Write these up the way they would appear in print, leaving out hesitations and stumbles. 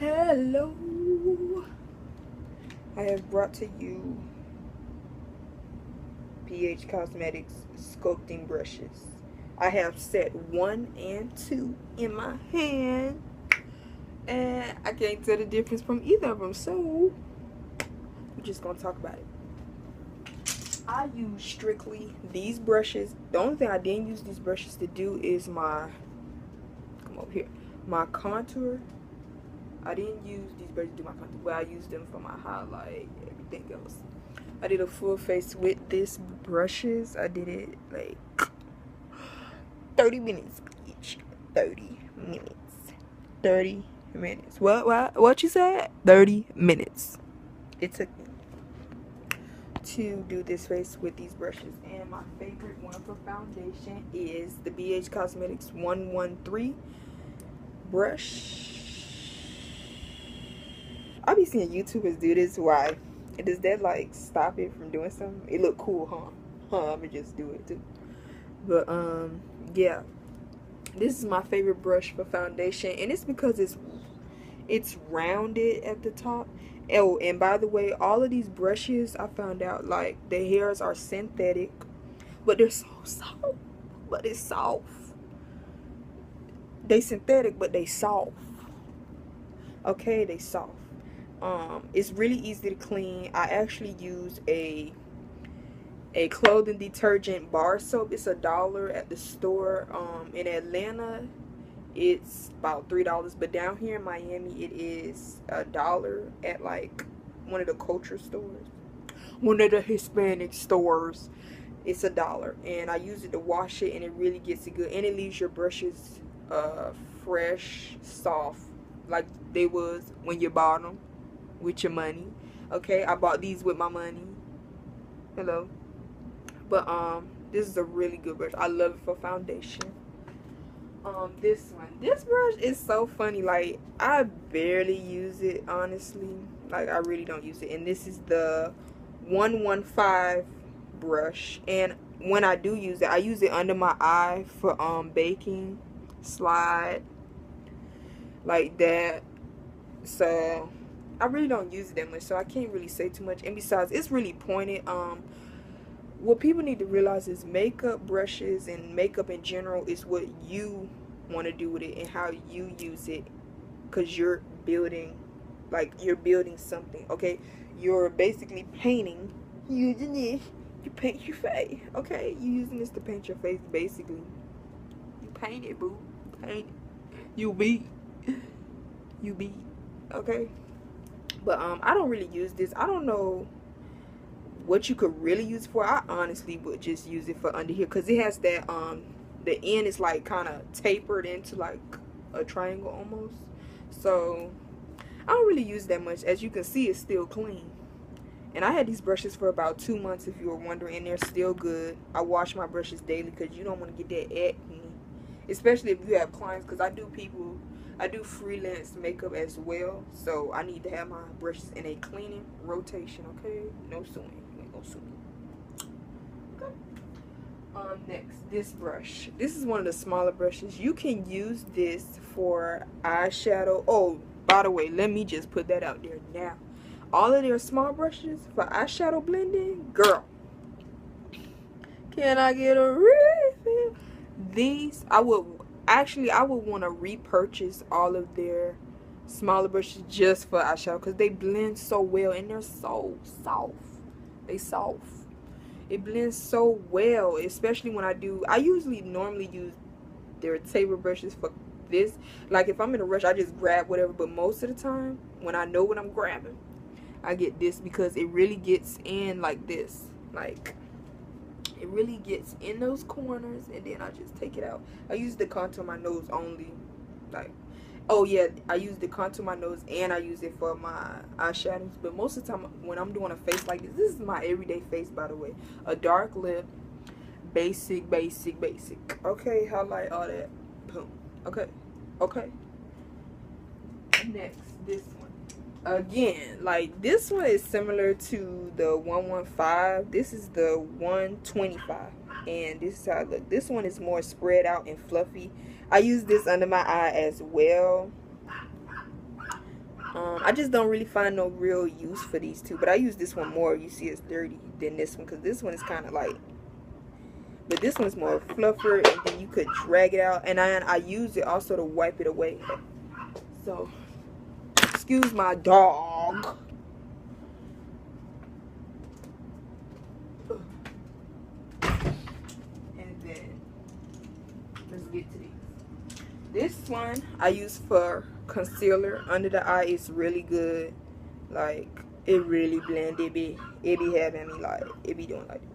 Hello, I have brought to you PH Cosmetics sculpting brushes. I have set 1 and 2 in my hand, and I can't tell the difference from either of them, so we're just gonna talk about it. I use strictly these brushes. The only thing I didn't use these brushes to do is my contour. I didn't use these brushes to do my contour, but I used them for my highlight, everything else. I did a full face with this brushes. I did it like 30 minutes each. 30 minutes. 30 minutes. What you said? 30 minutes. It took me to do this face with these brushes. And my favorite one for foundation is the BH Cosmetics 113 brush. I be seeing YouTubers do this. Why? Does that like stop it from doing something? It look cool, huh? I'ma just do it too. But yeah, this is my favorite brush for foundation, and it's because it's rounded at the top. Oh, and by the way, all of these brushes, I found out like the hairs are synthetic, but they're so soft. But it's soft. They synthetic, but they soft. Okay, they soft. It's really easy to clean. I actually use a clothing detergent bar soap. It's $1 at the store. In Atlanta it's about $3, but down here in Miami it is $1 at like one of the culture stores, one of the Hispanic stores. It's $1, and I use it to wash it, and it really gets it good, and it leaves your brushes fresh, soft, like they was when you bought them with your money. Okay, I bought these with my money. Hello. But this is a really good brush. I love it for foundation. This brush is so funny. Like, I barely use it, honestly. Like, I really don't use it. And this is the 115 brush, and when I do use it, I use it under my eye for baking, slide like that. So I really don't use it that much, so I can't really say too much. And besides, it's really pointed. What people need to realize is makeup brushes and makeup in general is what you want to do with it and how you use it, because you're building something. Okay, you're basically painting using it to paint your face. Okay, you're using this to paint your face. Basically, you paint it, boo. Paint it. You be okay. But I don't really use this. I don't know what you could really use it for. I honestly would just use it for under here, because it has that the end is like kind of tapered into like a triangle almost. So I don't really use that much. As you can see, it's still clean, and I had these brushes for about 2 months, if you were wondering, and they're still good. I wash my brushes daily because you don't want to get that acne, especially if you have clients, because I do freelance makeup as well, so I need to have my brushes in a cleaning rotation. Okay, no suing. You ain't gonna sue me. Okay. Next, this brush. This is one of the smaller brushes. You can use this for eyeshadow. Oh, by the way, let me just put that out there now. All of their small brushes for eyeshadow blending, girl, can I get a refill? These, I would want to repurchase all of their smaller brushes just for eyeshadow, because they blend so well, and they're so soft. They soft. It blends so well, especially when I usually normally use their table brushes for this. Like, if I'm in a rush, I just grab whatever, but most of the time when I know what I'm grabbing, I get this, because it really gets in like this. Like, it really gets in those corners, and then I just take it out. I use the contour my nose only. Like, oh yeah, I use the contour my nose, and I use it for my eyeshadows. But most of the time when I'm doing a face like this is my everyday face, by the way. A dark lip, basic. Okay, highlight, all that. Boom. Okay. Next, this one. Again, like, this one is similar to the 115. This is the 125, and this is how it looks. This one is more spread out and fluffy. I use this under my eye as well. I just don't really find no real use for these two, but I use this one more. You see it's dirty than this one, because this one is kind of like, but this one's more fluffer, and then you could drag it out, and I use it also to wipe it away. So excuse my dog. And then let's get to these. This one I use for concealer under the eye. It's really good. Like, it really blend. It be having me like, it be doing like this.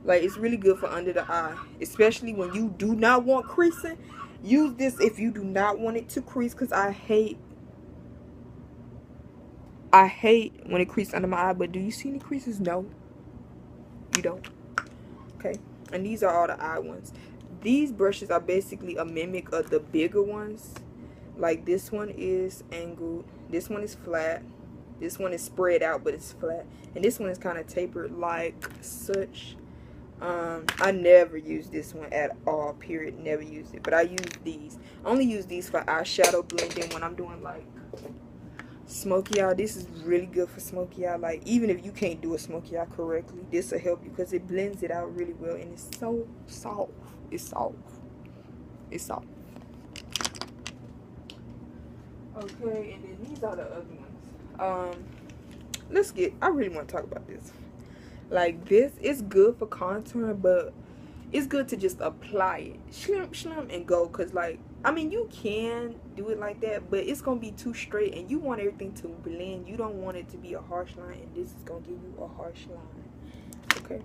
Like, it's really good for under the eye, especially when you do not want creasing. Use this if you do not want it to crease, because I hate when it creases under my eye. But do you see any creases? No, you don't. Okay, and these are all the eye ones. These brushes are basically a mimic of the bigger ones. Like, this one is angled, this one is flat, this one is spread out but it's flat, and this one is kind of tapered like such. I never use this one at all, period. Never used it, but I use these. I only use these for eyeshadow blending when I'm doing like smoky eye. This is really good for smoky eye. Like, even if you can't do a smoky eye correctly, this will help you because it blends it out really well, and it's so soft. It's soft. It's soft. Okay, and then these are the other ones. I really want to talk about this. Like, this is good for contouring, but it's good to just apply it, shlim and go. Because, like, I mean, you can do it like that, but it's gonna be too straight, and you want everything to blend. You don't want it to be a harsh line, and this is gonna give you a harsh line. Okay,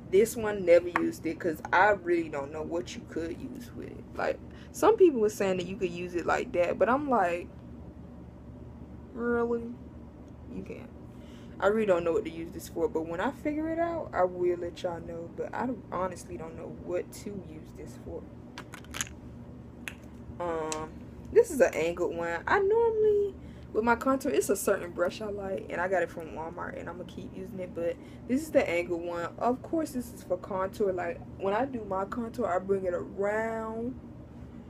this one, never used it because I really don't know what you could use with it. Like, some people were saying that you could use it like that, but I'm like, really? You can't. I really don't know what to use this for, but when I figure it out, I will let y'all know. But I honestly don't know what to use this for. This is an angled one. I normally, with my contour, it's a certain brush I like, and I got it from Walmart, and I'm gonna keep using it. But this is the angled one. Of course, this is for contour. Like, when I do my contour, I bring it around.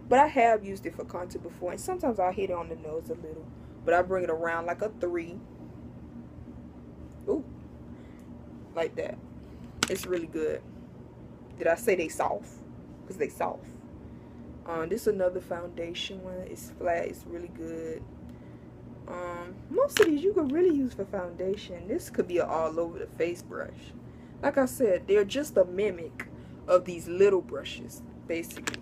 But I have used it for contour before, and sometimes I'll hit it on the nose a little. But I bring it around like a 3. Ooh, like that. It's really good. Did I say they soft? Because they soft. This is another foundation one. It's flat. It's really good. Most of these you could really use for foundation. This could be an all over the face brush. Like I said, they're just a mimic of these little brushes, basically.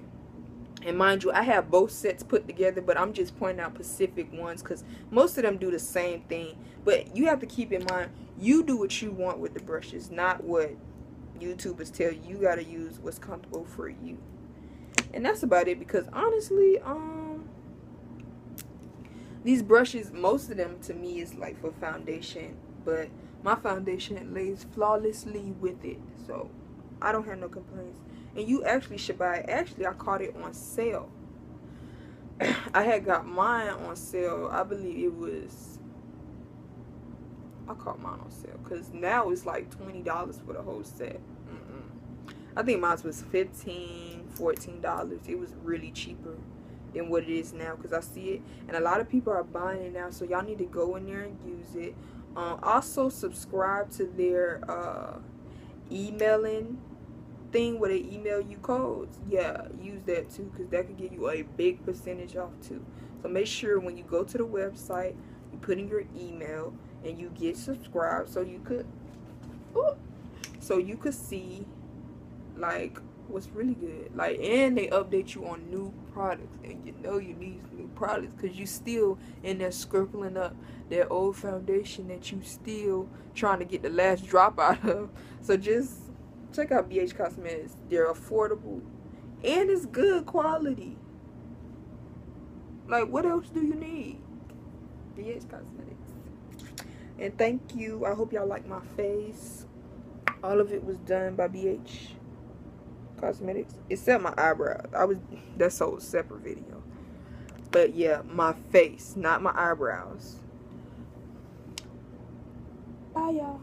And mind you, I have both sets put together, but I'm just pointing out specific ones because most of them do the same thing. But you have to keep in mind, you do what you want with the brushes, not what YouTubers tell you. You got to use what's comfortable for you. And that's about it, because honestly, these brushes, most of them to me is like for foundation, but my foundation lays flawlessly with it, so I don't have no complaints. And you actually should buy it. Actually, I caught it on sale. I had got mine on sale. I believe it was, I caught mine on sale because now it's like $20 for the whole set. I think mine was $15, $14. It was really cheaper than what it is now, because I see it, and a lot of people are buying it now, so y'all need to go in there and use it. Also subscribe to their emailing thing where they email you codes. Yeah, use that too, because that could give you a big percentage off too. So make sure when you go to the website, you put in your email and you get subscribed, so you could see like what's really good. Like, and they update you on new products, and you know you need new products because you still in there scribbling up that old foundation that you still trying to get the last drop out of. So just check out BH Cosmetics. They're affordable and it's good quality. Like, what else do you need? BH Cosmetics. And thank you. I hope y'all like my face. All of it was done by BH Cosmetics, except my eyebrows. That's a whole separate video. But yeah, my face, not my eyebrows. Bye y'all.